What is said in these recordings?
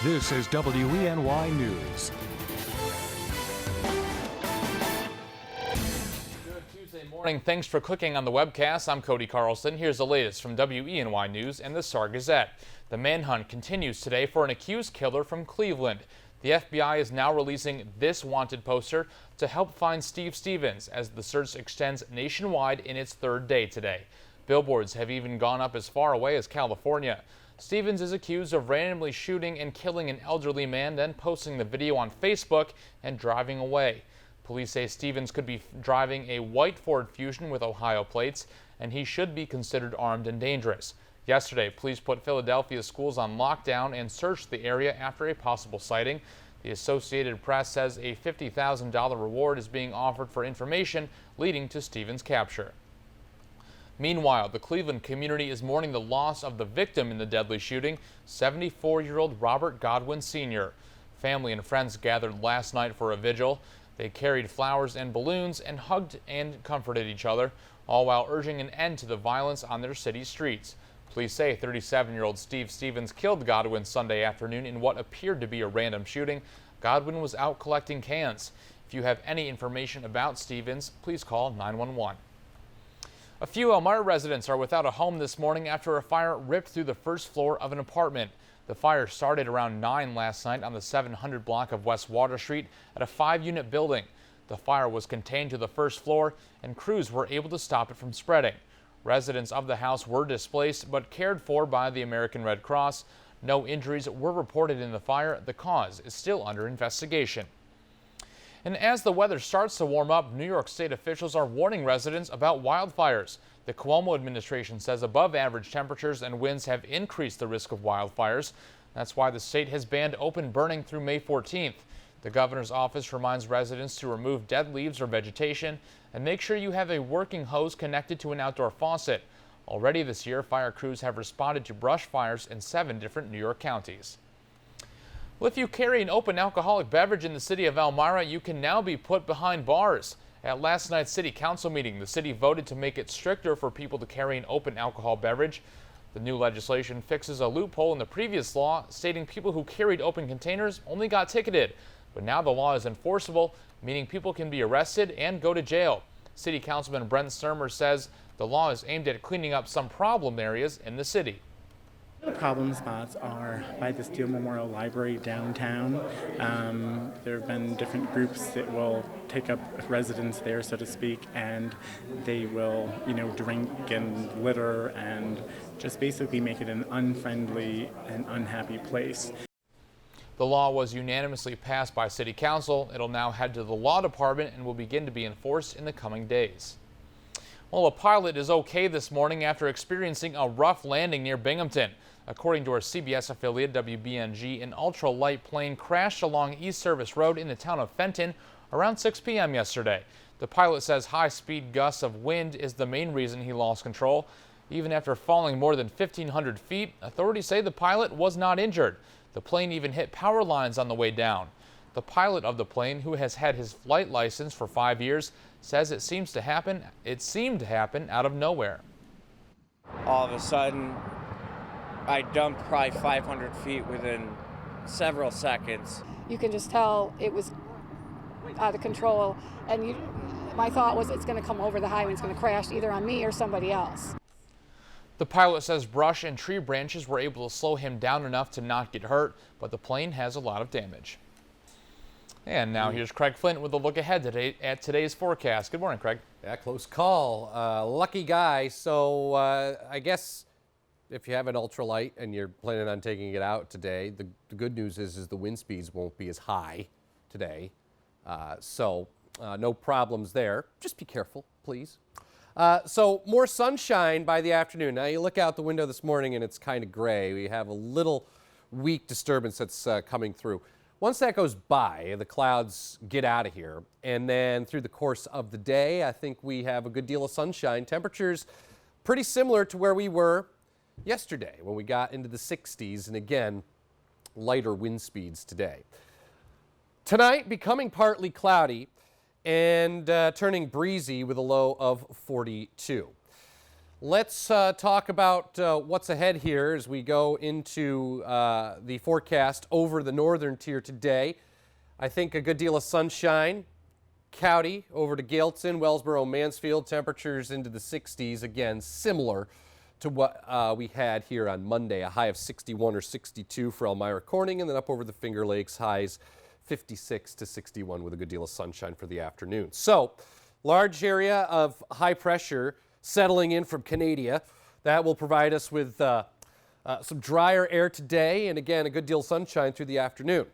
This is WENY News. Good Tuesday morning. Thanks for clicking on the webcast. I'm Cody Carlson. Here's the latest from WENY News and the Star Gazette. The manhunt continues today for an accused killer from Cleveland. The FBI is now releasing this wanted poster to help find Steve Stevens as the search extends nationwide in its third day today. Billboards have even gone up as far away as California. Stevens is accused of randomly shooting and killing an elderly man, then posting the video on Facebook and driving away. Police say Stevens could be driving a white Ford Fusion with Ohio plates, and he should be considered armed and dangerous. Yesterday, police put Philadelphia schools on lockdown and searched the area after a possible sighting. The Associated Press says a $50,000 reward is being offered for information leading to Stevens' capture. Meanwhile, the Cleveland community is mourning the loss of the victim in the deadly shooting, 74-year-old Robert Godwin Sr. Family and friends gathered last night for a vigil. They carried flowers and balloons and hugged and comforted each other, all while urging an end to the violence on their city streets. Police say 37-year-old Steve Stevens killed Godwin Sunday afternoon in what appeared to be a random shooting. Godwin was out collecting cans. If you have any information about Stevens, please call 911. A few Elmira residents are without a home this morning after a fire ripped through the first floor of an apartment. The fire started around 9 last night on the 700 block of West Water Street at a 5-unit building. The fire was contained to the first floor, and crews were able to stop it from spreading. Residents of the house were displaced but cared for by the American Red Cross. No injuries were reported in the fire. The cause is still under investigation. And as the weather starts to warm up, New York State officials are warning residents about wildfires. The Cuomo administration says above average temperatures and winds have increased the risk of wildfires. That's why the state has banned open burning through May 14th. The governor's office reminds residents to remove dead leaves or vegetation and make sure you have a working hose connected to an outdoor faucet. Already this year, fire crews have responded to brush fires in 7 different New York counties. Well, if you carry an open alcoholic beverage in the city of Elmira, you can now be put behind bars. At last night's city council meeting, the city voted to make it stricter for people to carry an open alcohol beverage. The new legislation fixes a loophole in the previous law stating people who carried open containers only got ticketed. But now the law is enforceable, meaning people can be arrested and go to jail. City Councilman Brent Sturmer says the law is aimed at cleaning up some problem areas in the city. The problem spots are by the Steel Memorial Library downtown. There have been different groups that will take up residence there, so to speak, and they will, drink and litter and just basically make it an unfriendly and unhappy place. The law was unanimously passed by City Council. It'll now head to the Law Department and will begin to be enforced in the coming days. Well, a pilot is okay this morning after experiencing a rough landing near Binghamton. According to our CBS affiliate WBNG, an ultralight plane crashed along East Service Road in the town of Fenton around 6 p.m. yesterday. The pilot says high-speed gusts of wind is the main reason he lost control. Even after falling more than 1,500 feet, authorities say the pilot was not injured. The plane even hit power lines on the way down. The pilot of the plane, who has had his flight license for 5 years, says it seemed to happen out of nowhere. All of a sudden, I dumped probably 500 feet within several seconds. You can just tell it was out of control, and my thought was it's going to come over the highway and it's going to crash either on me or somebody else. The pilot says brush and tree branches were able to slow him down enough to not get hurt, but the plane has a lot of damage. And now here's Craig Flint with a look ahead today at today's forecast. Good morning, Craig. Yeah, close call. Lucky guy. So I guess if you have an ultralight and you're planning on taking it out today, the good news is the wind speeds won't be as high today. So no problems there. Just be careful, please. So more sunshine by the afternoon. Now you look out the window this morning and it's kind of gray. We have a little weak disturbance that's coming through. Once that goes by, the clouds get out of here, and then through the course of the day, I think we have a good deal of sunshine. Temperatures pretty similar to where we were yesterday when we got into the 60s, and again, lighter wind speeds today. Tonight, becoming partly cloudy and turning breezy with a low of 42. Let's talk about what's ahead here as we go into the forecast over the northern tier today. I think a good deal of sunshine. County over to Gailton, Wellsboro, Mansfield, temperatures into the 60s, again, similar to what we had here on Monday, a high of 61 or 62 for Elmira Corning, and then up over the Finger Lakes, highs 56 to 61 with a good deal of sunshine for the afternoon. So, large area of high pressure settling in from Canada. That will provide us with some drier air today, and again, a good deal of sunshine through the afternoon.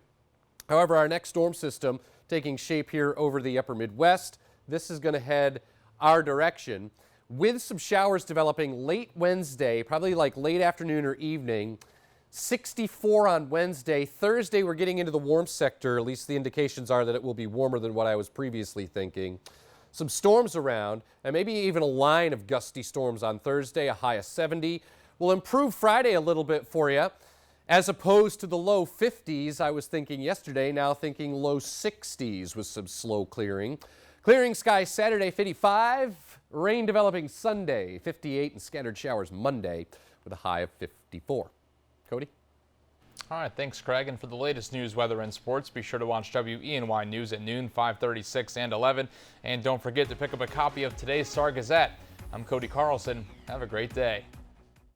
However, our next storm system taking shape here over the upper Midwest. This is going to head our direction with some showers developing late Wednesday, probably like late afternoon or evening. 64 on Wednesday. Thursday, we're getting into the warm sector. At least the indications are that it will be warmer than what I was previously thinking. Some storms around, and maybe even a line of gusty storms on Thursday, a high of 70. We'll improve Friday a little bit for you, as opposed to the low 50s I was thinking yesterday, now thinking low 60s with some slow clearing. Clearing skies Saturday, 55. Rain developing Sunday, 58, and scattered showers Monday with a high of 54. Cody? All right, thanks, Craig. And for the latest news, weather, and sports, be sure to watch WENY News at noon, 5:30, 6, and 11. And don't forget to pick up a copy of today's Star Gazette. I'm Cody Carlson. Have a great day.